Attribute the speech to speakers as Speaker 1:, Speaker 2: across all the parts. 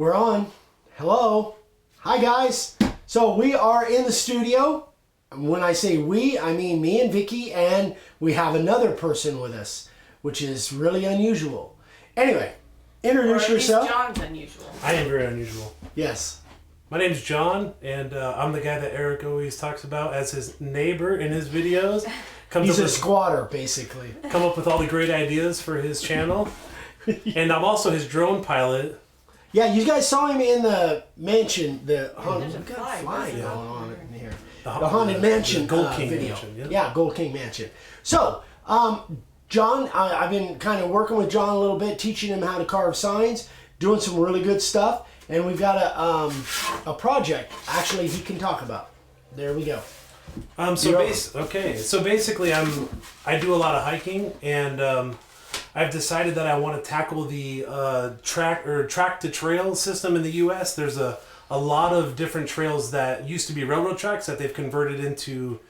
Speaker 1: We're on. Hello. Hi, guys. So we are in the studio. When I say we, I mean me and Vicky, and we have another person with us, which is really unusual. Anyway, introduce yourself.
Speaker 2: John's unusual.
Speaker 3: I am very unusual.
Speaker 1: Yes.
Speaker 3: My name's John, and I'm the guy that Eric always talks about as his neighbor in his videos.
Speaker 1: He's a squatter, basically.
Speaker 3: Come up with all the great ideas for his channel. And I'm also his drone pilot.
Speaker 1: Yeah, you guys saw him in the mansion, the
Speaker 2: There's a
Speaker 1: fly
Speaker 2: going
Speaker 1: on in here. The Haunted Mansion
Speaker 3: Gold King
Speaker 1: video.
Speaker 3: Mansion,
Speaker 1: yeah, Gold King Mansion. So, John, I've been kind of working with John a little bit, teaching him how to carve signs, doing some really good stuff, and we've got a project, actually, he can talk about. There we go.
Speaker 3: So basically, I do a lot of hiking, and I've decided that I want to tackle the track to trail system in the U.S. There's a lot of different trails that used to be railroad tracks that they've converted into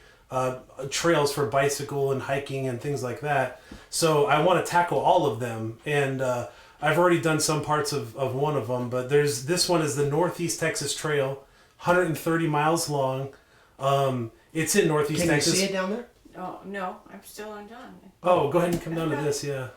Speaker 3: trails for bicycle and hiking and things like that. So I want to tackle all of them, and I've already done some parts of one of them, but this one is the Northeast Texas Trail, 130 miles long. It's in Northeast Texas.
Speaker 1: Can you see it down there?
Speaker 2: Oh, no, I'm still on John.
Speaker 3: Oh, go ahead and come down to this, yeah.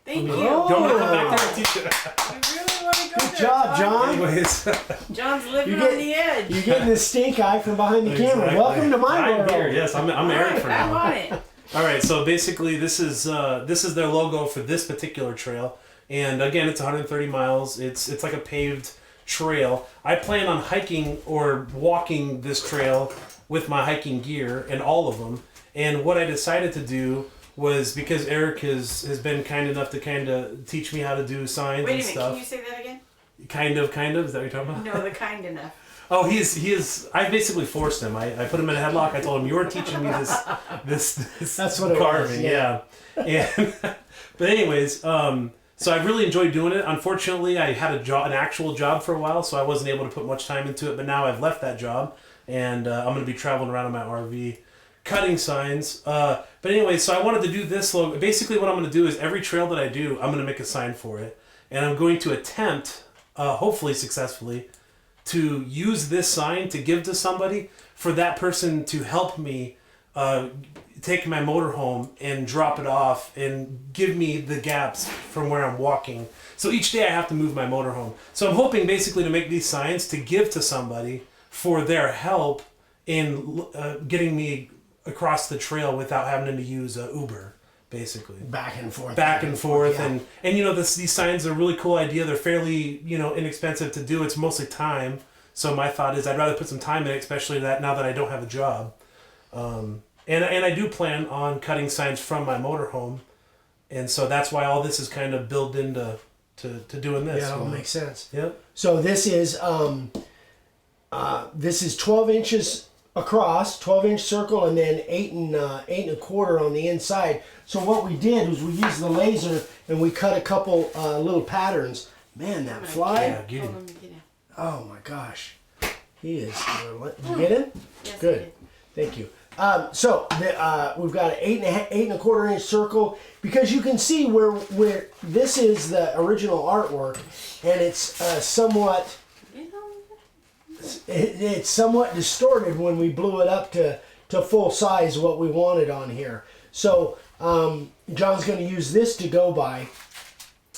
Speaker 2: Thank you.
Speaker 3: Do you want to come back there and teach it?
Speaker 2: I really want to go
Speaker 1: Good
Speaker 2: there,
Speaker 1: job, John.
Speaker 3: Anyways.
Speaker 2: John's living on the edge.
Speaker 1: You're getting the stink eye from behind the camera.
Speaker 3: Exactly.
Speaker 1: Welcome to my world.
Speaker 3: I'm here, yes. I'm Eric for
Speaker 2: I'm
Speaker 3: now.
Speaker 2: on it.
Speaker 3: All right, so basically this is their logo for this particular trail. And again, it's 130 miles. It's like a paved trail. I plan on hiking or walking this trail with my hiking gear and all of them. And what I decided to do was, because Eric has been kind enough to kind of teach me how to do signs
Speaker 2: Wait a
Speaker 3: and
Speaker 2: minute,
Speaker 3: stuff.
Speaker 2: can you say that again?
Speaker 3: Kind of, is that what you're talking about?
Speaker 2: No, the kind enough.
Speaker 3: Oh, he is. I basically forced him. I put him in a headlock. I told him, "You're teaching me this
Speaker 1: That's what it
Speaker 3: carving."
Speaker 1: was, yeah.
Speaker 3: And but anyways, so I really enjoyed doing it. Unfortunately, I had an actual job for a while, so I wasn't able to put much time into it. But now I've left that job, and I'm going to be traveling around in my RV, cutting signs. But anyway, so I wanted to do this logo. Basically, what I'm going to do is every trail that I do, I'm going to make a sign for it, and I'm going to attempt, hopefully successfully, to use this sign to give to somebody, for that person to help me take my motorhome and drop it off and give me the gaps from where I'm walking. So each day I have to move my motorhome. So I'm hoping basically to make these signs to give to somebody for their help in getting me across the trail without having to use Uber, basically.
Speaker 1: Back and forth.
Speaker 3: Yeah. And you know, these signs are a really cool idea. They're fairly, inexpensive to do. It's mostly time. So my thought is I'd rather put some time in it, especially now that I don't have a job. And I do plan on cutting signs from my motorhome. And so that's why all this is kind of built into doing this.
Speaker 1: Yeah, it all makes sense.
Speaker 3: Yep.
Speaker 1: So this is 12 inches across, 12-inch circle, and then 8 and a quarter on the inside. So what we did was we used the laser and we cut a couple little patterns. Man, that fly!
Speaker 3: Yeah, get him.
Speaker 1: Oh my gosh, he is. Did you get him?
Speaker 2: Yes,
Speaker 1: Good. Thank you. So we've got an 8 and a quarter inch circle, because you can see where this is the original artwork, and it's somewhat. It's somewhat distorted when we blew it up to full size, what we wanted on here. So John's going to use this to go by,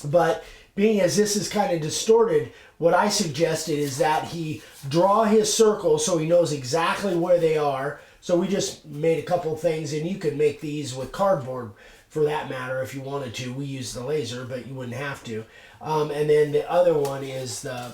Speaker 1: but being as this is kind of distorted, what I suggested is that he draw his circles so he knows exactly where they are. So we just made a couple things, and you could make these with cardboard for that matter if you wanted to. We used the laser, but you wouldn't have to. And then the other one is the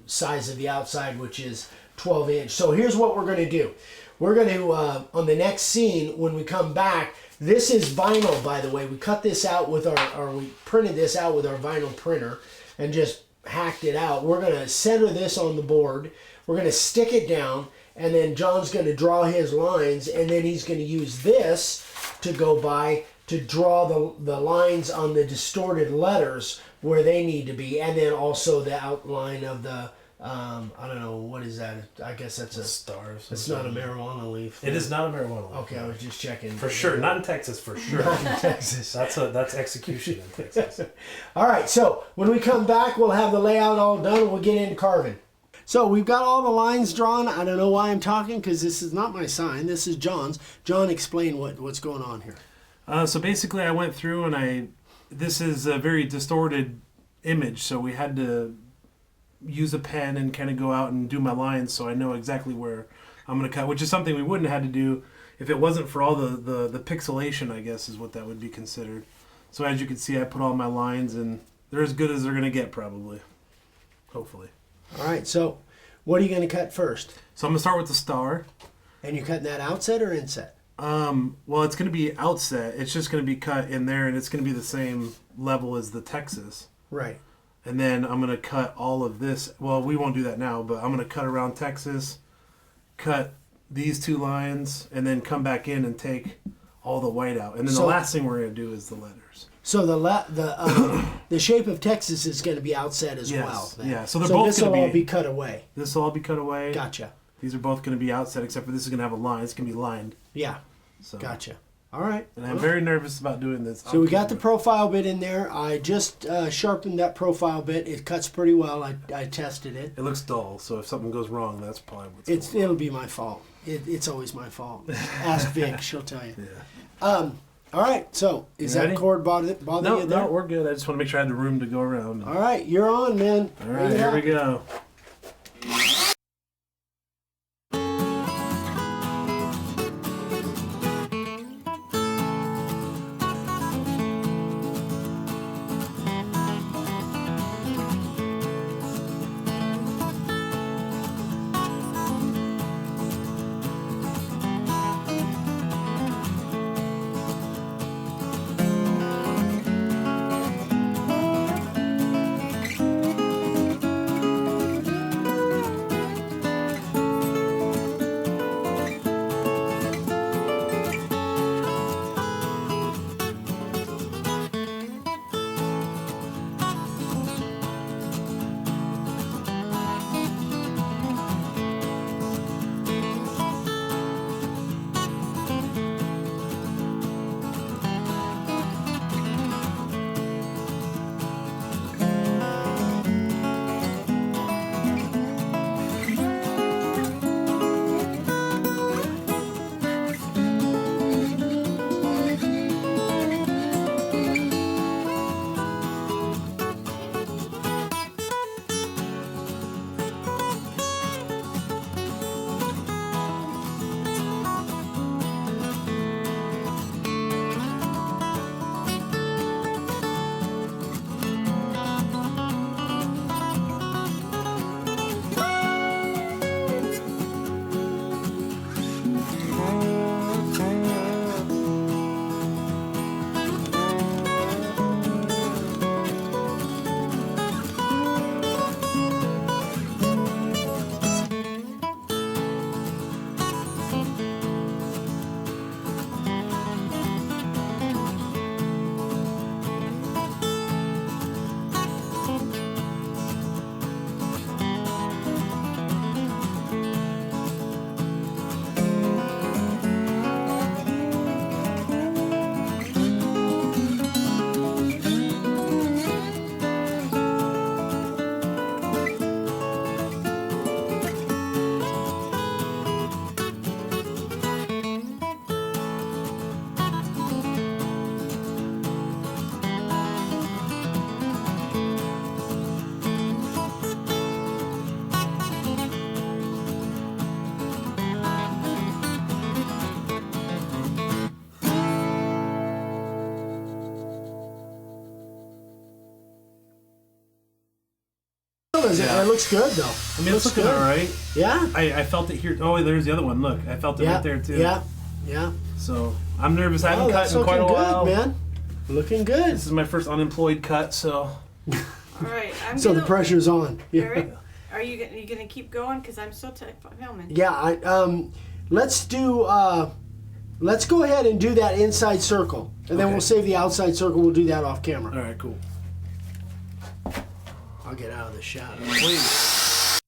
Speaker 1: size of the outside, which is 12 inch. So here's what we're going to do. We're going to, on the next scene, when we come back, this is vinyl, by the way. We cut this out with we printed this out with our vinyl printer and just hacked it out. We're going to center this on the board. We're going to stick it down, and then John's going to draw his lines, and then he's going to use this to go by to draw the lines on the distorted letters where they need to be, and then also the outline of the I don't know, what is that? I guess that's a
Speaker 3: star.
Speaker 1: It's not a marijuana leaf.
Speaker 3: It is not a marijuana leaf.
Speaker 1: Okay, I was just checking.
Speaker 3: For sure, not in Texas. For sure,
Speaker 1: not in Texas.
Speaker 3: That's execution in Texas.
Speaker 1: All right, so when we come back, we'll have the layout all done. And we'll get into carving. So we've got all the lines drawn. I don't know why I'm talking because this is not my sign. This is John's. John, explain what's going on here.
Speaker 3: So basically, I went through and this is a very distorted image, so we had to use a pen and kind of go out and do my lines so I know exactly where I'm going to cut, which is something we wouldn't have had to do if it wasn't for all the pixelation, I guess is what that would be considered. So as you can see, I put all my lines and they're as good as they're going to get probably. Hopefully.
Speaker 1: All right, so what are you going to cut first?
Speaker 3: So I'm going to start with the star.
Speaker 1: And you're cutting that outset or inset?
Speaker 3: Well, it's going to be outset. It's just going to be cut in there and it's going to be the same level as the Texas.
Speaker 1: Right.
Speaker 3: And then I'm going to cut all of this. Well, we won't do that now, but I'm going to cut around Texas, cut these two lines, and then come back in and take all the white out. And then the last thing we're going to do is the letters.
Speaker 1: So the shape of Texas is going to be outset as well. Then.
Speaker 3: Yeah, so they're both
Speaker 1: this will all be cut away.
Speaker 3: This will all be cut away.
Speaker 1: Gotcha.
Speaker 3: These are both going to be outset, except for this is going to have a line. It's going to be lined.
Speaker 1: Yeah.
Speaker 3: So.
Speaker 1: Gotcha. All right.
Speaker 3: And I'm very nervous about doing this.
Speaker 1: So we got the profile bit in there. I just sharpened that profile bit. It cuts pretty well. I tested it.
Speaker 3: It looks dull, so if something goes wrong, that's probably what's going on.
Speaker 1: It'll be my fault. It's always my fault. Ask Vic, she'll tell you.
Speaker 3: Yeah.
Speaker 1: All right. So is that cord bother you there?
Speaker 3: No, we're good. I just want to make sure I had the room to go around.
Speaker 1: All right, you're on, man.
Speaker 3: All right, here we go.
Speaker 1: It looks good though.
Speaker 3: I mean, it's looking all right.
Speaker 1: Yeah.
Speaker 3: I felt it here. Oh, there's the other one. Look, I felt it right there too.
Speaker 1: Yeah. Yeah.
Speaker 3: So I'm nervous. I haven't cut
Speaker 1: that's
Speaker 3: in quite a while.
Speaker 1: Good, man. Looking good.
Speaker 3: This is my first unemployed cut, so.
Speaker 2: All right.
Speaker 1: So the pressure's on.
Speaker 2: Eric, are you gonna keep going? Because I'm still filming.
Speaker 1: Yeah. Let's do. Let's go ahead and do that inside circle, and then we'll save the outside circle. We'll do that off camera.
Speaker 3: All right, cool.
Speaker 1: I'll get out of the shadow.
Speaker 3: Please.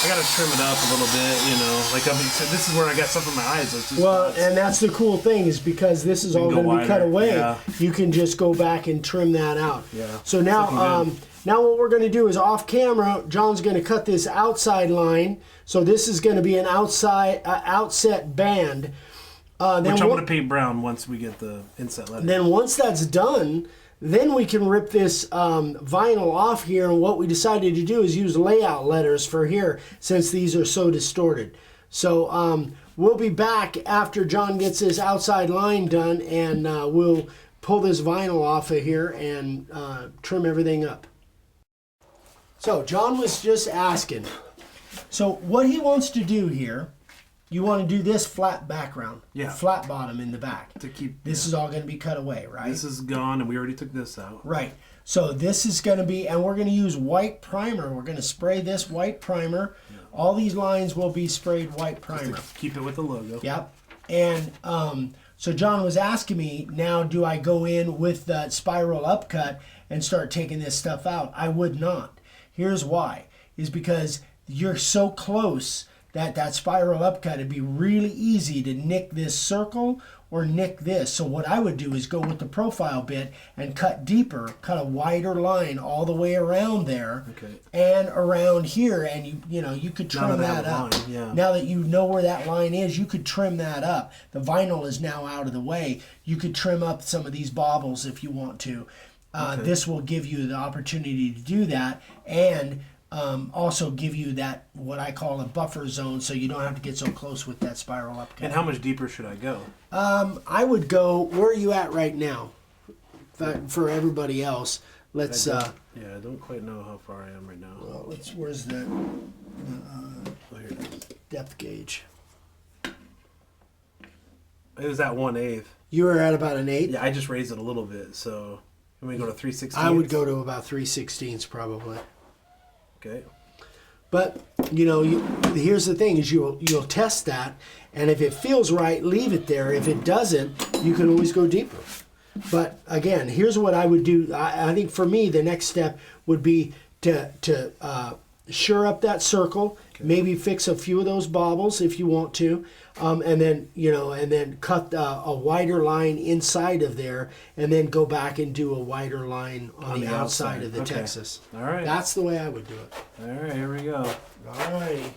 Speaker 3: I gotta trim it up a little bit, you know. Like, I mean, so this is where I got stuff in my eyes.
Speaker 1: Well, and that's the cool thing is because this is all going to be cut away,
Speaker 3: yeah.
Speaker 1: You can just go back and trim that out.
Speaker 3: Yeah.
Speaker 1: So now, now what we're going to do is off camera, John's going to cut this outside line. So this is going to be an outset band.
Speaker 3: Which I'm going to paint brown once we get the inset letters.
Speaker 1: Then once that's done, then we can rip this vinyl off here, and what we decided to do is use layout letters for here since these are so distorted. So we'll be back after John gets this outside line done, and we'll pull this vinyl off of here and trim everything up. So John was just asking, so what he wants to do here, you want to do this flat background, flat bottom in the back.
Speaker 3: To keep
Speaker 1: this is all going to be cut away, right?
Speaker 3: This is gone, and we already took this out.
Speaker 1: Right. So this is going to be, and we're going to use white primer. We're going to spray this white primer. Yeah. All these lines will be sprayed white primer.
Speaker 3: Just to keep it with the logo.
Speaker 1: Yep. And so John was asking me, now do I go in with the spiral upcut and start taking this stuff out? I would not. Here's why. Is because you're so close that spiral upcut, it'd be really easy to nick this circle or nick this. So what I would do is go with the profile bit and cut deeper, cut a wider line all the way around there, and around here, and you could trim that up. Now that you know where that line is, you could trim that up. The vinyl is now out of the way. You could trim up some of these bobbles if you want to. This will give you the opportunity to do that, and also give you that, what I call a buffer zone, so you don't have to get so close with that spiral upcut.
Speaker 3: And how much deeper should I go?
Speaker 1: I would go, where are you at right now? For everybody else, let's...
Speaker 3: I don't quite know how far I am right now.
Speaker 1: Well, where's the
Speaker 3: here it is.
Speaker 1: Depth gauge?
Speaker 3: It was at 1/8.
Speaker 1: You were at about an 8?
Speaker 3: Yeah, I just raised it a little bit, so... Can we go to 3/16?
Speaker 1: I would go to about 3/16 probably.
Speaker 3: Okay.
Speaker 1: But here's the thing: is you'll test that, and if it feels right, leave it there. If it doesn't, you can always go deeper. But again, here's what I would do. I think for me, the next step would be to sure up that circle. Maybe fix a few of those bobbles if you want to, and then cut a wider line inside of there, and then go back and do a wider line on the outside of the Texas.
Speaker 3: All right.
Speaker 1: That's the way I would do it.
Speaker 3: All right, here we go.
Speaker 1: All righty.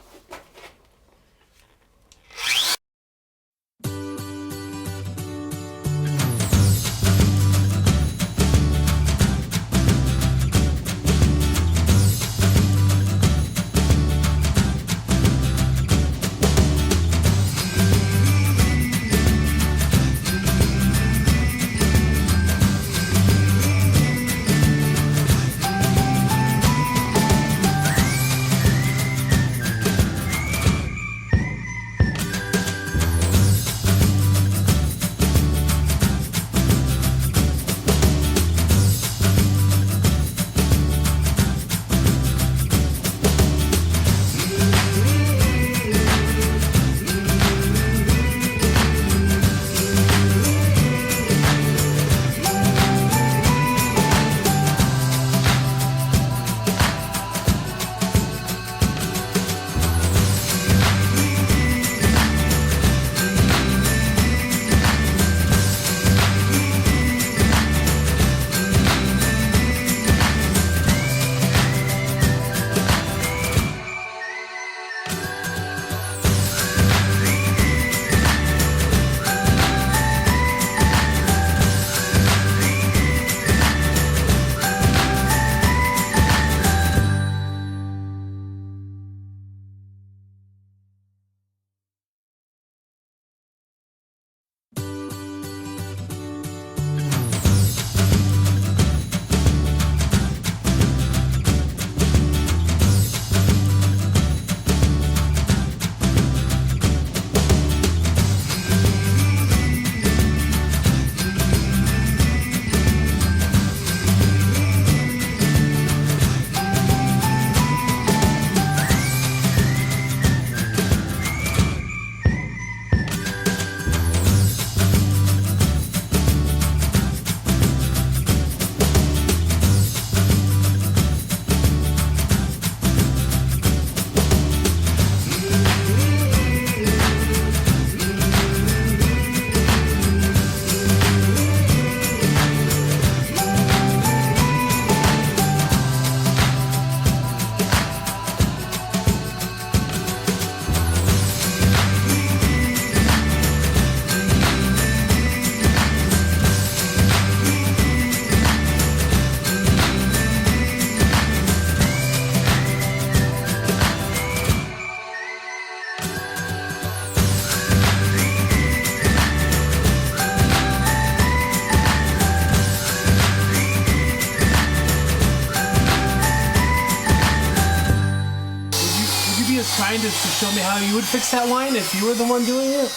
Speaker 3: kind as to show me how you would fix that line if you were the one doing it.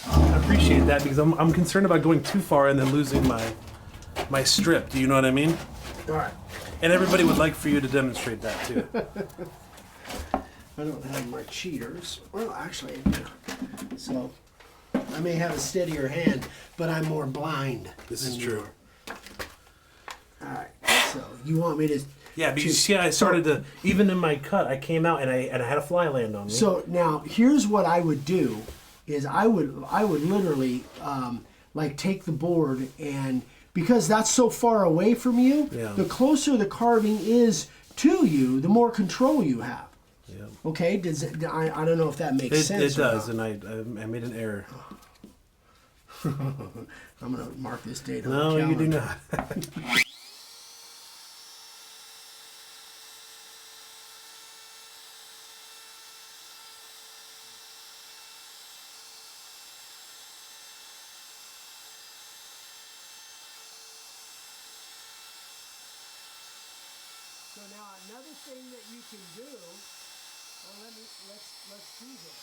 Speaker 3: I appreciate that because I'm concerned about going too far and then losing my strip. Do you know what I mean?
Speaker 1: All right.
Speaker 3: And everybody would like for you to demonstrate that too.
Speaker 1: I don't have my cheaters. Well, actually, I do. So I may have a steadier hand, but I'm more blind.
Speaker 3: This is true.
Speaker 1: All right. So you want me to?
Speaker 3: Yeah, because you see, I started to, even in my cut, I came out and I had a fly land on me.
Speaker 1: So now here's what I would do: is I would literally like take the board, and because that's so far away from you, the closer the carving is to you, the more control you have.
Speaker 3: Yeah.
Speaker 1: Okay. Does it? I don't know if that makes sense.
Speaker 3: It does, and I made an error.
Speaker 1: I'm gonna mark this date on the
Speaker 3: No,
Speaker 1: calendar.
Speaker 3: you do not.
Speaker 1: So now another thing that you can do. Well, let's do this.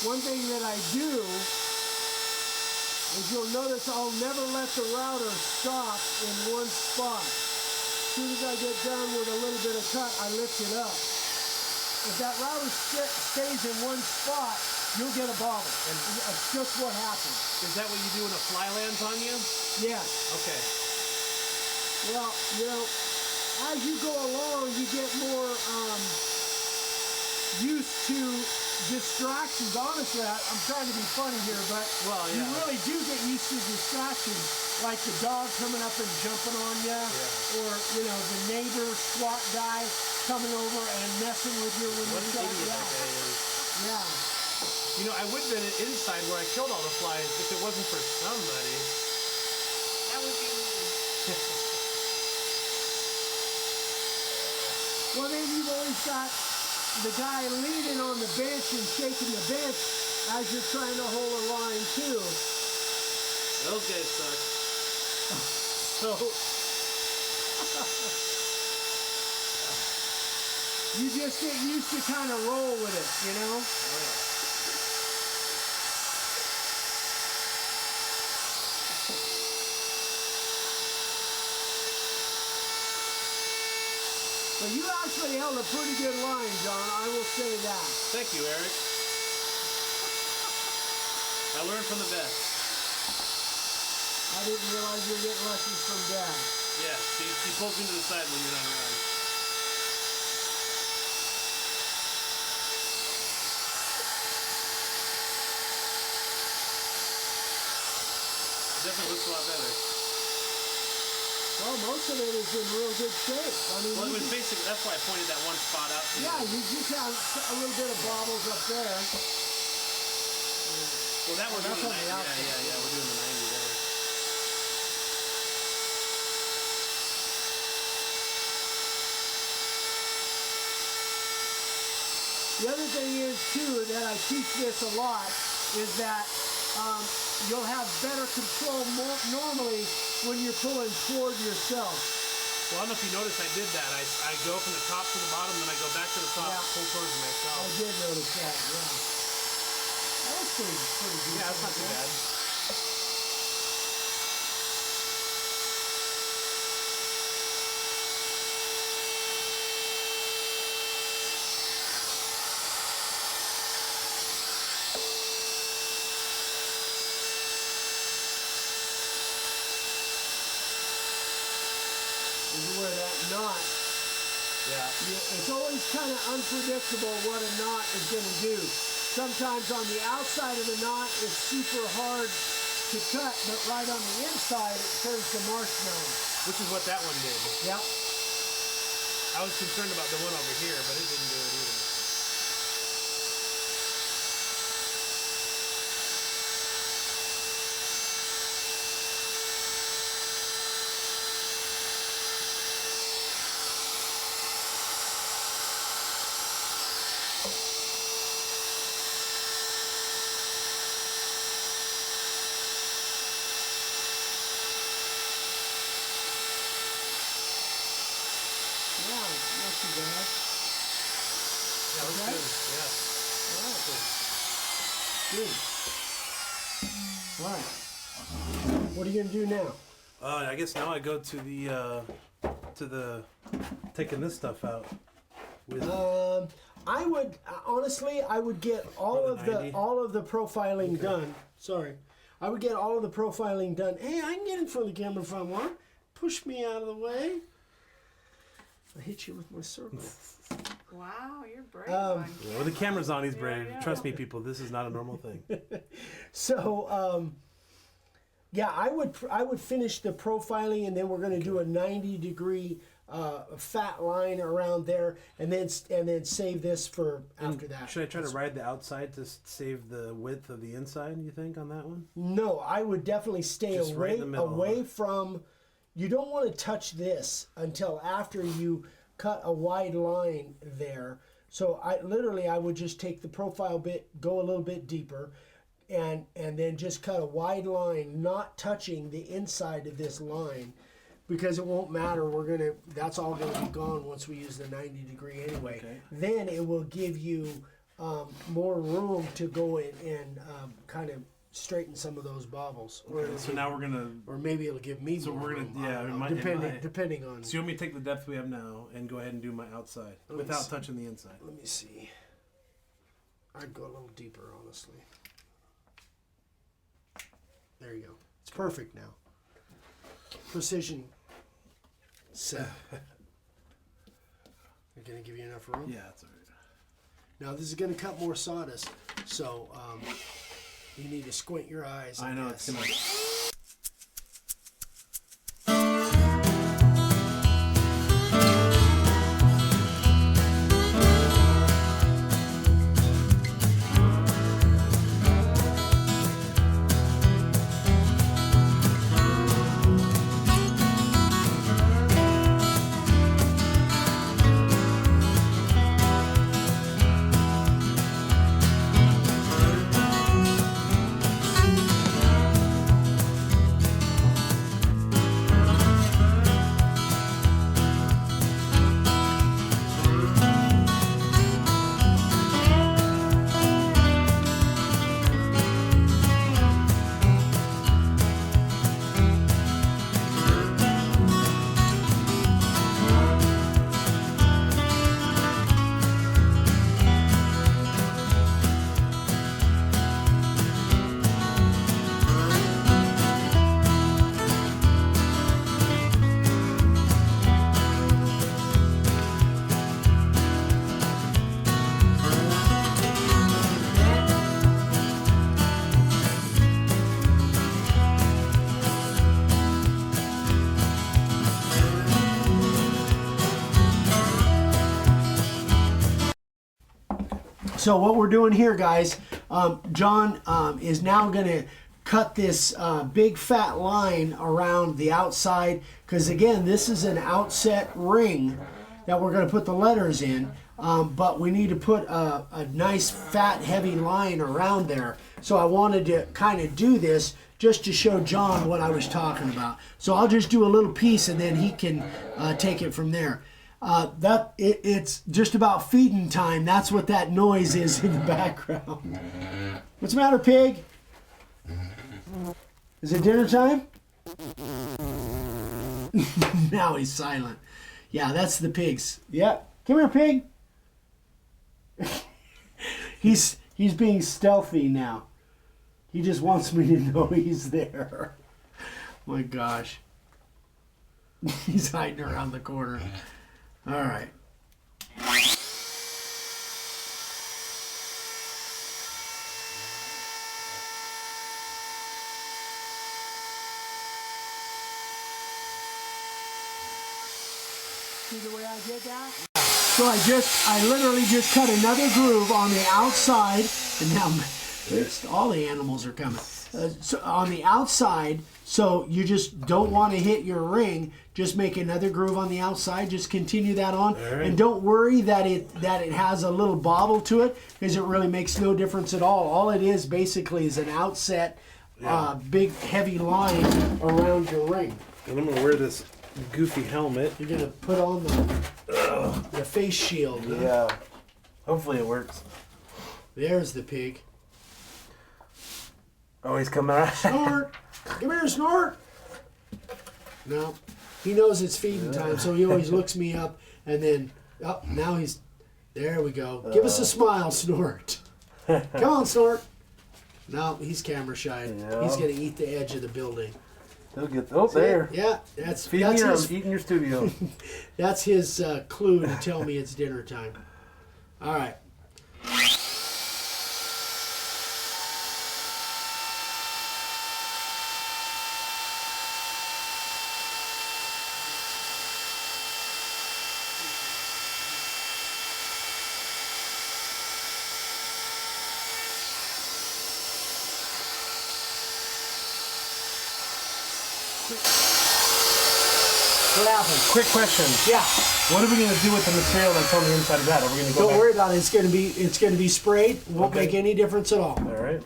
Speaker 1: One thing that I do is you'll notice I'll never let the router stop in one spot. As soon as I get done with a little bit of cut, I lift it up. If that router stays in one spot, you'll get a bobble. And that's just what happens.
Speaker 3: Is that what you do when a fly lands on you?
Speaker 1: Yes.
Speaker 3: Okay.
Speaker 1: Well, as you go along, you get more used to distractions. Honestly, I'm trying to be funny here, but you really do get used to distractions, like the dog coming up and jumping on you, or the neighbor SWAT guy coming over and messing with you when you're shut down. Yeah.
Speaker 3: I would have been inside where I killed all the flies if it wasn't for somebody.
Speaker 2: That would be me.
Speaker 1: Well, then you've always got the guy leaning on the bench and shaking the bench as you're trying to hold a line too.
Speaker 3: Those guys suck.
Speaker 1: So you just get used to kind of roll with it,
Speaker 3: Oh,
Speaker 1: But you actually held a pretty good line, John. I will say that.
Speaker 3: Thank you, Eric. I learned from the best.
Speaker 1: I didn't realize you were getting lessons from Dad.
Speaker 3: Yeah, he pulls me to the side when you're not around. Definitely looks a lot better.
Speaker 1: Well, most of it is in real good shape. I mean,
Speaker 3: Well, it was basic. That's why I pointed that one spot out to you.
Speaker 1: yeah, you just have a little bit of bobbles up there.
Speaker 3: Well, that we're doing
Speaker 1: that's
Speaker 3: the
Speaker 1: on the
Speaker 3: 90.
Speaker 1: outside.
Speaker 3: Yeah, we're doing the 90 there.
Speaker 1: The other thing is, too, that I teach this a lot, is that you'll have better control normally when you're pulling toward yourself.
Speaker 3: Well, I don't know if you noticed I did that. I go from the top to the bottom, then I go back to the top, pull towards myself.
Speaker 1: I did notice that, yeah. That was pretty good.
Speaker 3: Yeah, that's not too bad.
Speaker 1: Where that knot, it's always kind of unpredictable what a knot is going to do. Sometimes on the outside of the knot, it's super hard to cut, but right on the inside, it turns to marshmallow.
Speaker 3: Which is what that one did.
Speaker 1: Yep.
Speaker 3: I was concerned about the one over here, but it didn't do it either.
Speaker 1: too bad.
Speaker 3: Yeah, looks
Speaker 1: Okay. Good. All right. What are you gonna do now?
Speaker 3: I guess now I go to the taking this stuff out. With
Speaker 1: I would honestly, I would get all of the
Speaker 3: 90?
Speaker 1: profiling done. Sorry, I would get all of the profiling done. Hey, I can get in front of the camera if I want. Push me out of the way. I hit you with my circle.
Speaker 2: Wow, you're brave.
Speaker 3: well, the camera's on. He's brave.
Speaker 2: Yeah.
Speaker 3: Trust me, people. This is not a normal thing.
Speaker 1: So, yeah, I would finish the profiling, and then we're going to do a 90-degree fat line around there, and then save this for after that.
Speaker 3: Should I try to ride the outside to save the width of the inside? You think on that one?
Speaker 1: No, I would definitely stay
Speaker 3: Just right in the middle,
Speaker 1: away from. You don't want to touch this until after you cut a wide line there. So I would just take the profile bit, go a little bit deeper, and then just cut a wide line, not touching the inside of this line, because it won't matter. That's all gonna be gone once we use the 90-degree anyway.
Speaker 3: Okay.
Speaker 1: Then it will give you more room to go in and kind of straighten some of those bobbles.
Speaker 3: Okay, so now we're gonna.
Speaker 1: Or maybe it'll give me
Speaker 3: So
Speaker 1: more
Speaker 3: we're
Speaker 1: room.
Speaker 3: gonna. Yeah,
Speaker 1: I don't
Speaker 3: it
Speaker 1: know,
Speaker 3: might,
Speaker 1: depending on.
Speaker 3: So you want me to take the depth we have now and go ahead and do my outside
Speaker 1: Let me
Speaker 3: without
Speaker 1: see.
Speaker 3: touching the inside?
Speaker 1: Let me see. I'd go a little deeper, honestly. There you go. It's perfect now. Precision set. They're gonna give you enough room.
Speaker 3: Yeah, that's all right.
Speaker 1: Now this is gonna cut more sawdust, so you need to squint your eyes.
Speaker 3: I know it's gonna.
Speaker 1: So what we're doing here, guys, John is now going to cut this big fat line around the outside, because again, this is an outset ring that we're going to put the letters in, but we need to put a nice fat heavy line around there. So I wanted to kind of do this just to show John what I was talking about. So I'll just do a little piece and then he can take it from there. It's just about feeding time. That's what that noise is in the background. What's the matter, pig? Is it dinner time? Now he's silent. Yeah, that's the pigs. Yeah, come here, pig. He's being stealthy now. He just wants me to know he's there. My gosh. He's hiding around the corner. All right. See the way I did that? So I literally just cut another groove on the outside, and now all the animals are coming. So on the outside, so you just don't want to hit your ring. Just make another groove on the outside. Just continue that on, and don't worry that it has a little bobble to it, because it really makes no difference at all. All it is basically is an outset, big heavy line around your ring.
Speaker 3: And I'm gonna wear this goofy helmet.
Speaker 1: You're gonna put on the face shield. Huh?
Speaker 3: Yeah. Hopefully it works.
Speaker 1: There's the pig.
Speaker 3: Oh, he's coming out.
Speaker 1: Snort! Come here, Snort! No. He knows it's feeding time, so he always looks me up and then, now he's, there we go. Give us a smile, Snort. Come on, Snort. No, he's camera shy.
Speaker 3: Yeah.
Speaker 1: He's going to eat the edge of the building.
Speaker 3: He'll get, there.
Speaker 1: Yeah, that's
Speaker 3: Feed me or
Speaker 1: his,
Speaker 3: I'm eating your studio.
Speaker 1: that's his clue to tell me it's dinner time. All right. What happened?
Speaker 3: Quick question.
Speaker 1: Yeah.
Speaker 3: What are we going to do with the material that's on the inside of that? Are we going to go
Speaker 1: Don't
Speaker 3: back?
Speaker 1: worry about it. It's going to be sprayed. Won't
Speaker 3: Okay.
Speaker 1: make any difference at all.
Speaker 3: All right.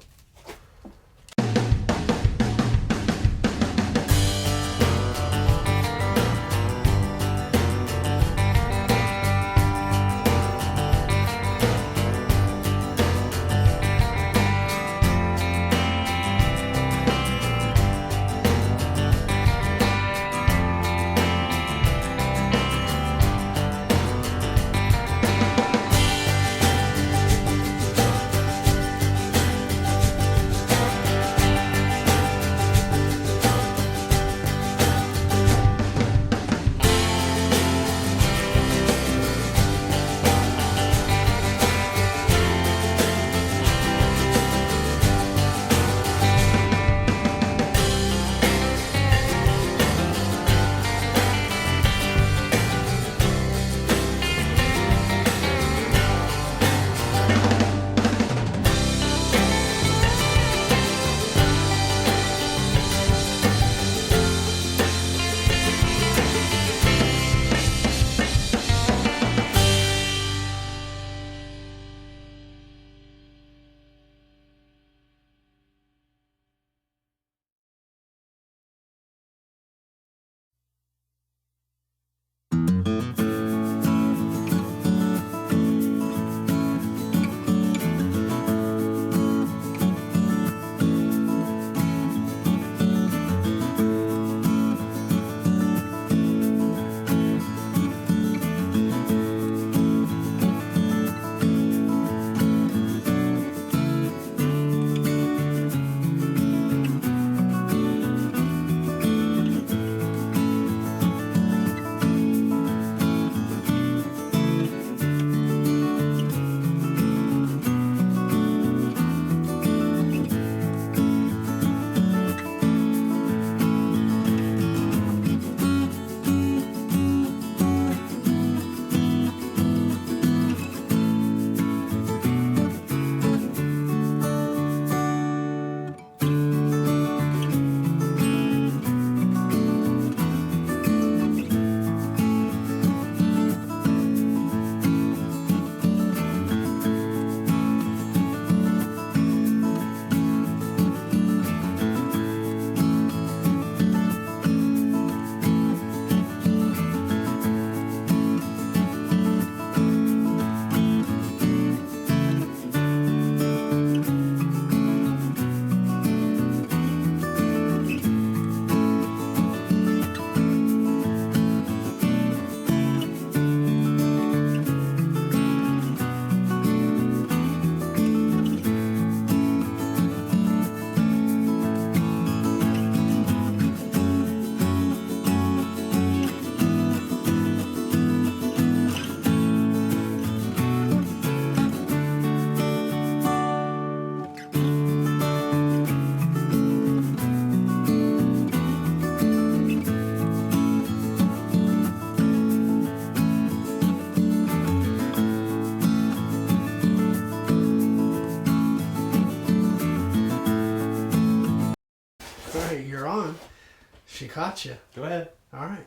Speaker 1: She caught you.
Speaker 3: Go ahead.
Speaker 1: All right.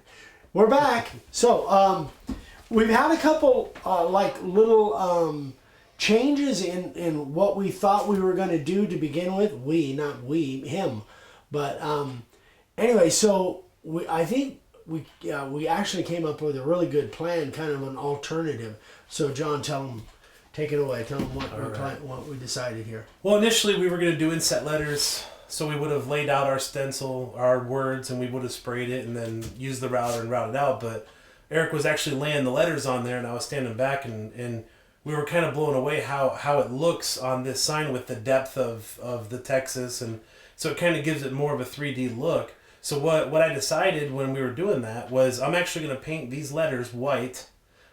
Speaker 1: We're back. So, we've had a couple, like, little changes in what we thought we were going to do to begin with. We, not we, him. But, anyway, so I think we actually came up with a really good plan, kind of an alternative. So John, take it away. Tell them what we decided here.
Speaker 3: Well, initially we were going to do inset letters, so we would have laid out our stencil, our words, and we would have sprayed it and then used the router and routed out. But Eric was actually laying the letters on there, and I was standing back, and we were kind of blown away how it looks on this sign with the depth of the Texas, and so it kind of gives it more of a 3D look. So what I decided when we were doing that was I'm actually going to paint these letters white.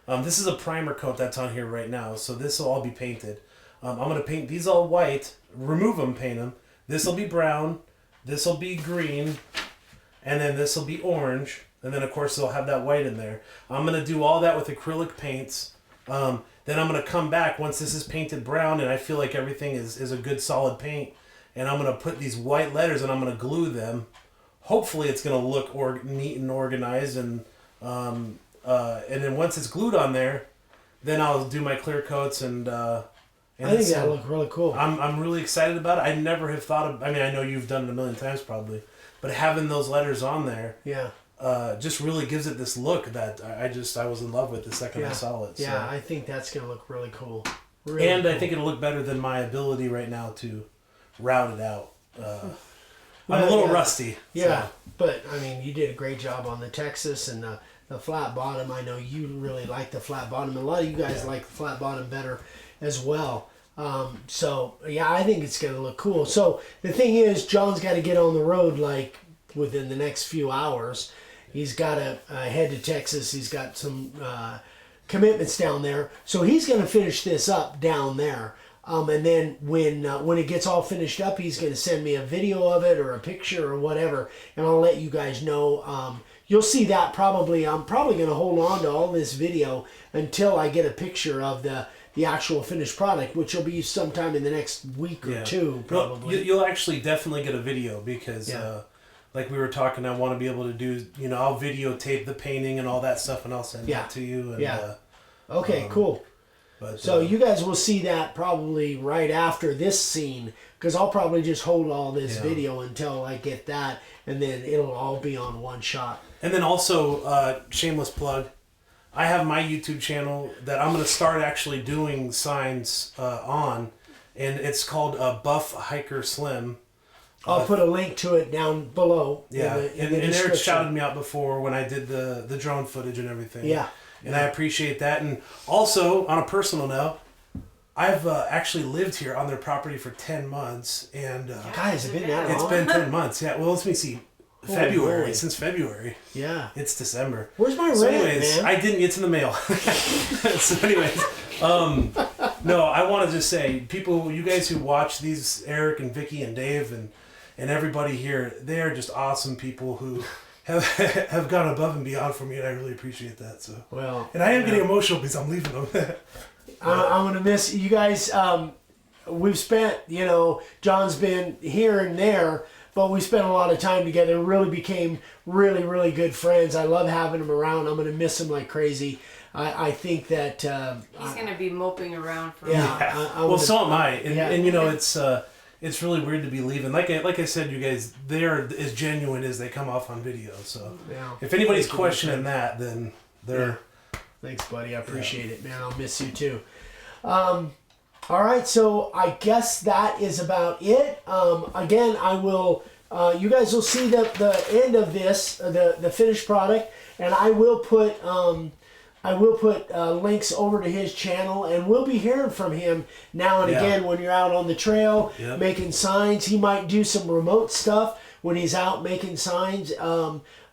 Speaker 3: This is a primer coat that's on here right now, so this will all be painted. I'm going to paint these all white, remove them, paint them. This will be brown, this will be green, and then this will be orange, and then of course they'll have that white in there. I'm going to do all that with acrylic paints. Then I'm going to come back once this is painted brown and I feel like everything is a good solid paint, and I'm going to put these white letters and I'm going to glue them. Hopefully it's going to look neat and organized, and then once it's glued on there, then I'll do my clear coats and
Speaker 1: I think that'll look really cool.
Speaker 3: I'm really excited about it. I never have thought of. I mean, I know you've done it a million times probably, but having those letters on there, just really gives it this look that I was in love with the second I saw it. So.
Speaker 1: Yeah, I think that's gonna look really cool.
Speaker 3: I think it'll look better than my ability right now to route it out. I'm a little rusty.
Speaker 1: Yeah,
Speaker 3: so.
Speaker 1: But I mean, you did a great job on the Texas and the flat bottom. I know you really like the flat bottom. A lot of you guys like the flat bottom better as well. So yeah, I think it's gonna look cool. So the thing is, John's got to get on the road like within the next few hours. He's got to head to Texas. He's got some commitments down there, so he's gonna finish this up down there. And then when it gets all finished up, he's gonna send me a video of it or a picture or whatever, and I'll let you guys know. You'll see that probably. I'm probably gonna hold on to all this video until I get a picture of the actual finished product, which will be sometime in the next week or two, probably.
Speaker 3: Well, you'll actually definitely get a video because, like we were talking, I want to be able to do, I'll videotape the painting and all that stuff, and I'll send that to you. And,
Speaker 1: okay, cool.
Speaker 3: But,
Speaker 1: so you guys will see that probably right after this scene, because I'll probably just hold all this video until I get that, and then it'll all be on one shot.
Speaker 3: And then also, shameless plug, I have my YouTube channel that I'm going to start actually doing signs on, and it's called Buff Hiker Slim.
Speaker 1: I'll put a link to it down below.
Speaker 3: Yeah,
Speaker 1: in the
Speaker 3: and Eric shouted me out before when I did the drone footage and everything.
Speaker 1: Yeah.
Speaker 3: And I appreciate that. And also, on a personal note, I've actually lived here on their property for 10 months. And
Speaker 1: guys, it's been that long?
Speaker 3: It's been 10 months, yeah. Well, let me see. February, since February.
Speaker 1: Yeah.
Speaker 3: It's December.
Speaker 1: Where's my rent,
Speaker 3: anyways,
Speaker 1: man?
Speaker 3: I didn't get to the mail. So anyways, no, I want to just say, you guys who watch these, Eric and Vicky and Dave and everybody here, they are just awesome people who have gone above and beyond for me, and I really appreciate that. So and I am getting emotional because I'm leaving them.
Speaker 1: I'm gonna miss you guys. We've spent, John's been here and there, but we spent a lot of time together. Really became really, really good friends. I love having him around. I'm gonna miss him like crazy. I think that
Speaker 2: he's gonna be moping around for
Speaker 3: well, so am I, and it's really weird to be leaving. Like I said, you guys, they are as genuine as they come off on video. So if anybody's questioning that, then they're.
Speaker 1: Thanks, buddy. I appreciate it, man. I'll miss you too. All right, so I guess that is about it. Again, I will. You guys will see the end of this, the finished product, and I will put links over to his channel, and we'll be hearing from him now and again when you're out on the trail making signs. He might do some remote stuff when he's out making signs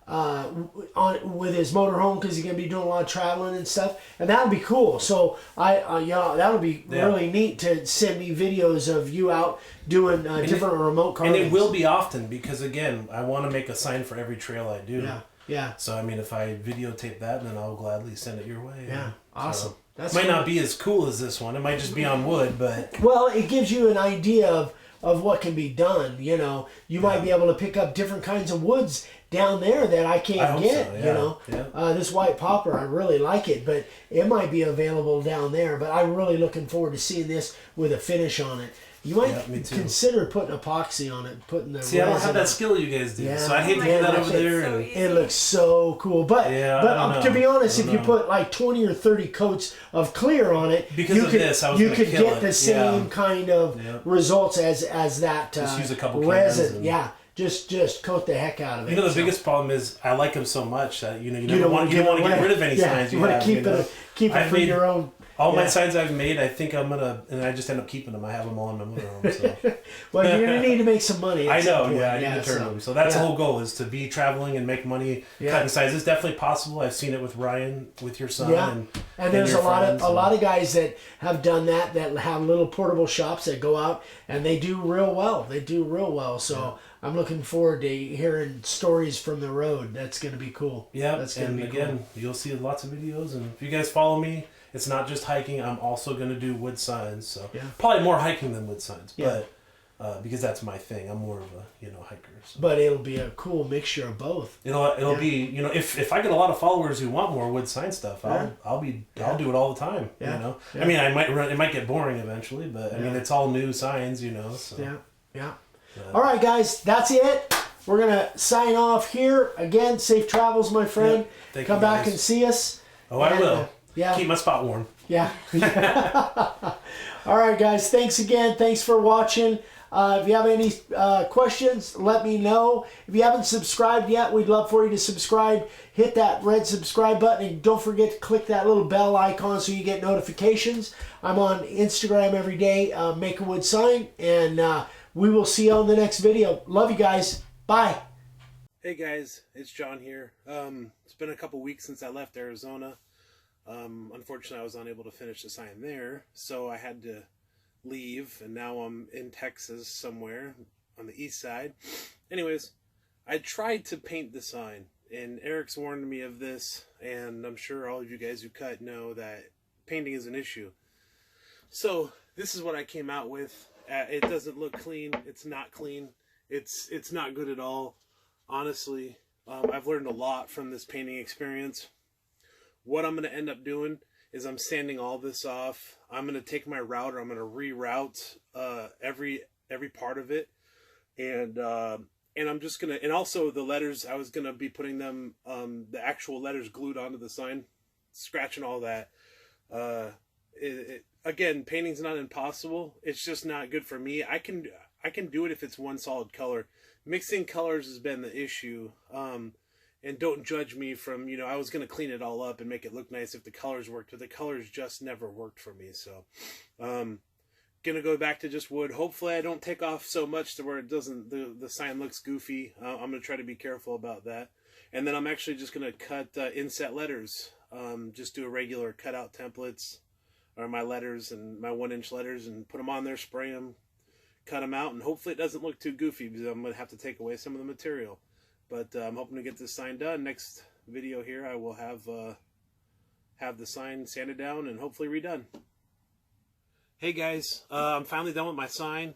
Speaker 1: with his motorhome, because he's gonna be doing a lot of traveling and stuff, and that would be cool. So that would be really neat to send me videos of you out doing different remote carvings.
Speaker 3: And it will be often, because again, I want to make a sign for every trail I do.
Speaker 1: Yeah.
Speaker 3: So I mean, if I videotape that, then I'll gladly send it your way.
Speaker 1: Yeah. Awesome.
Speaker 3: That might not be as cool as this one. It might just be on wood, but
Speaker 1: it gives you an idea of what can be done. You might be able to pick up different kinds of woods down there that I can't get. So, this white poplar, I really like it, but it might be available down there. But I'm really looking forward to seeing this with a finish on it. You might
Speaker 3: Yeah, me too.
Speaker 1: consider putting epoxy on it, putting the
Speaker 3: See, I don't
Speaker 1: resin
Speaker 3: have
Speaker 1: on.
Speaker 3: that skill you guys do,
Speaker 1: Yeah.
Speaker 3: so I hate to
Speaker 2: Oh
Speaker 3: get
Speaker 2: my
Speaker 3: that
Speaker 2: gosh,
Speaker 3: over there.
Speaker 2: it's so
Speaker 3: And
Speaker 2: easy.
Speaker 1: It looks so cool, but
Speaker 3: Yeah, I
Speaker 1: but
Speaker 3: don't know.
Speaker 1: to be honest,
Speaker 3: I
Speaker 1: if
Speaker 3: don't
Speaker 1: you
Speaker 3: know.
Speaker 1: put like 20 or 30 coats of clear on it,
Speaker 3: Because
Speaker 1: you
Speaker 3: of
Speaker 1: could
Speaker 3: this, I was
Speaker 1: you
Speaker 3: gonna
Speaker 1: could
Speaker 3: kill
Speaker 1: get
Speaker 3: it.
Speaker 1: the same
Speaker 3: Yeah.
Speaker 1: kind of
Speaker 3: Yeah.
Speaker 1: results as that
Speaker 3: Just use a couple cans
Speaker 1: resin.
Speaker 3: and-
Speaker 1: Yeah, just coat the heck out of it.
Speaker 3: You know, the
Speaker 1: So,
Speaker 3: biggest problem is I like them so much that you
Speaker 1: you
Speaker 3: never
Speaker 1: don't
Speaker 3: want
Speaker 1: want
Speaker 3: you don't want to get
Speaker 1: away.
Speaker 3: rid of any
Speaker 1: Yeah,
Speaker 3: signs you
Speaker 1: want
Speaker 3: have.
Speaker 1: to keep
Speaker 3: you know?
Speaker 1: it
Speaker 3: I've
Speaker 1: for
Speaker 3: made
Speaker 1: your own.
Speaker 3: all my
Speaker 1: yeah.
Speaker 3: signs I've made. I think I'm gonna, and I just end up keeping them. I have them all in my motorhome. So.
Speaker 1: Well, you're gonna need to make some money.
Speaker 3: I
Speaker 1: at some
Speaker 3: know,
Speaker 1: point.
Speaker 3: yeah, I need to turn them. So that's
Speaker 1: yeah.
Speaker 3: the whole goal, is to be traveling and make money
Speaker 1: Yeah.
Speaker 3: cutting signs. It's definitely possible. I've seen it with Ryan, with your son,
Speaker 1: Yeah. And there's
Speaker 3: your
Speaker 1: a lot
Speaker 3: friends,
Speaker 1: of guys that have done that have little portable shops that go out and they do real well. They do real well. So I'm looking forward to hearing stories from the road. That's going to be cool.
Speaker 3: Yeah,
Speaker 1: that's going to
Speaker 3: and
Speaker 1: be
Speaker 3: again,
Speaker 1: cool.
Speaker 3: you'll see lots of videos. And if you guys follow me, it's not just hiking. I'm also going to do wood signs. So
Speaker 1: Yeah.
Speaker 3: probably more hiking than wood signs,
Speaker 1: Yeah.
Speaker 3: but because that's my thing. I'm more of a hiker. So.
Speaker 1: But it'll be a cool mixture of both.
Speaker 3: It'll
Speaker 1: Yeah.
Speaker 3: be if I get a lot of followers who want more wood sign stuff, I'll do it all the time.
Speaker 1: Yeah. Yeah.
Speaker 3: I mean, it might get boring eventually, but I mean,
Speaker 1: Yeah.
Speaker 3: it's all new signs. So.
Speaker 1: Yeah. All right, guys, that's it. We're gonna sign off here. Again, safe travels, my friend.
Speaker 3: Thank
Speaker 1: Come
Speaker 3: you,
Speaker 1: back
Speaker 3: guys.
Speaker 1: and see us.
Speaker 3: Oh, I
Speaker 1: And,
Speaker 3: will.
Speaker 1: yeah.
Speaker 3: Keep my spot warm.
Speaker 1: Yeah. All right, guys. Thanks again. Thanks for watching. If you have any questions, let me know. If you haven't subscribed yet, we'd love for you to subscribe. Hit that red subscribe button, and don't forget to click that little bell icon so you get notifications. I'm on Instagram every day, Make a Wood Sign, and we will see you on the next video. Love you guys. Bye.
Speaker 3: Hey guys, it's John here. It's been a couple weeks since I left Arizona. Unfortunately, I was unable to finish the sign there, so I had to leave, and now I'm in Texas somewhere on the east side. Anyways, I tried to paint the sign, and Eric's warned me of this, and I'm sure all of you guys who cut know that painting is an issue. So this is what I came out with. It doesn't look clean. It's not clean. It's not good at all. Honestly, I've learned a lot from this painting experience. What I'm going to end up doing is I'm sanding all this off. I'm going to take my router. I'm going to reroute every part of it, and I'm just going to, and also the letters, I was going to be putting them, the actual letters glued onto the sign, scratching all that. Again, painting's not impossible. It's just not good for me. I can do it if it's one solid color. Mixing colors has been the issue. And don't judge me from, I was going to clean it all up and make it look nice if the colors worked, but the colors just never worked for me. So, going to go back to just wood. Hopefully I don't take off so much to where it doesn't, the sign looks goofy. I'm going to try to be careful about that. And then I'm actually just going to cut inset letters. Just do a regular cutout templates, or my letters and my 1-inch letters, and put them on there, spray them, cut them out, and hopefully it doesn't look too goofy, because I'm going to have to take away some of the material. But I'm hoping to get this sign done. Next video here, I will have the sign sanded down and hopefully redone. Hey guys, I'm finally done with my sign.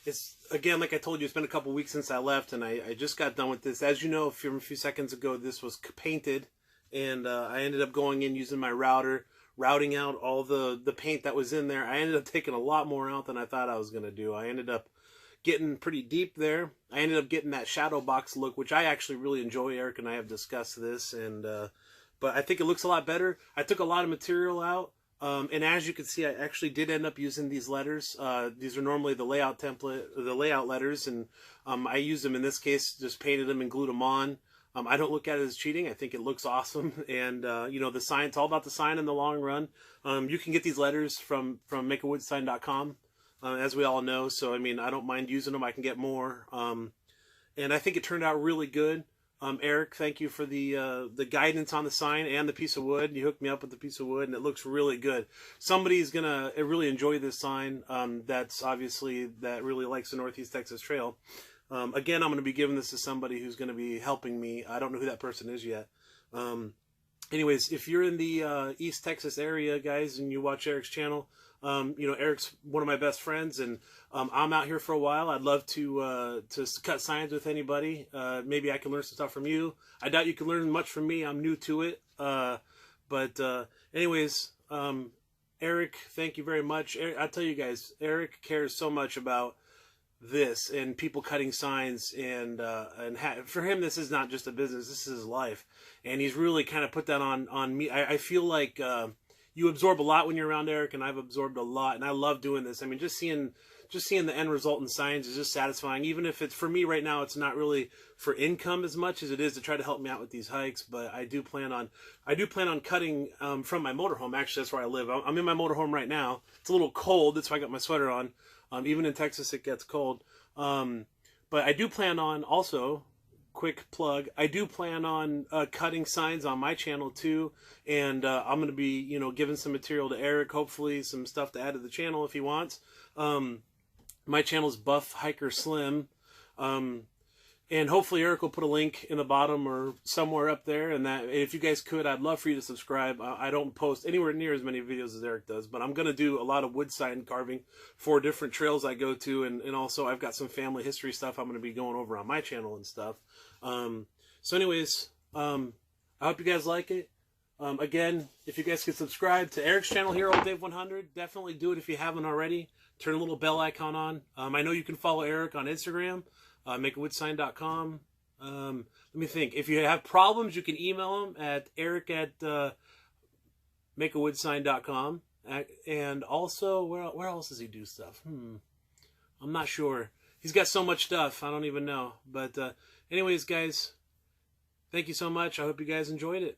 Speaker 3: It's, again, like I told you, it's been a couple weeks since I left, and I just got done with this. As you know, from a few seconds ago, this was painted, and I ended up going in using my router, routing out all the paint that was in there. I ended up taking a lot more out than I thought I was going to do. I ended up getting pretty deep there. I ended up getting that shadow box look, which I actually really enjoy. Eric and I have discussed this, and but I think it looks a lot better. I took a lot of material out, and as you can see, I actually did end up using these letters. These are normally the layout template, the layout letters, and I used them in this case, just painted them and glued them on. I don't look at it as cheating. I think it looks awesome, and the sign, it's all about the sign in the long run. You can get these letters from makeawoodsign.com. As we all know, so I mean, I don't mind using them. I can get more, and I think it turned out really good. Eric, thank you for the guidance on the sign and the piece of wood. You hooked me up with the piece of wood, and it looks really good. Somebody's gonna really enjoy this sign. That really likes the Northeast Texas Trail. Again, I'm gonna be giving this to somebody who's gonna be helping me. I don't know who that person is yet. Anyways, if you're in the East Texas area, guys, and you watch Eric's channel. Eric's one of my best friends, and I'm out here for a while. I'd love to cut signs with anybody. Maybe I can learn some stuff from you. I doubt you can learn much from me. I'm new to it. Anyways, Eric, thank you very much. I tell you guys, Eric cares so much about this and people cutting signs, and for him, this is not just a business, this is his life, and he's really kind of put that on me. I feel like you absorb a lot when you're around Eric, and I've absorbed a lot, and I love doing this. I mean, just seeing the end result in signs is just satisfying. Even if it's, for me right now, it's not really for income as much as it is to try to help me out with these hikes. But I do plan on cutting from my motorhome. Actually, that's where I live. I'm in my motorhome right now. It's a little cold. That's why I got my sweater on. Even in Texas, it gets cold. But I do plan on also, quick plug, I do plan on cutting signs on my channel too. And I'm going to be, giving some material to Eric, hopefully some stuff to add to the channel if he wants. My channel is Buff Hiker Slim. And hopefully Eric will put a link in the bottom or somewhere up there. And that, if you guys could, I'd love for you to subscribe. I don't post anywhere near as many videos as Eric does, but I'm going to do a lot of wood sign carving for different trails I go to. And also I've got some family history stuff I'm going to be going over on my channel and stuff. So anyways, I hope you guys like it. Again, if you guys could subscribe to Eric's channel here, Old Dave 100, definitely do it if you haven't already. Turn a little bell icon on. I know you can follow Eric on Instagram. Makeawoodsign.com. Let me think. If you have problems, you can email him at eric@makeawoodsign.com. And also, where else does he do stuff? I'm not sure. He's got so much stuff, I don't even know. But anyways, guys, thank you so much. I hope you guys enjoyed it.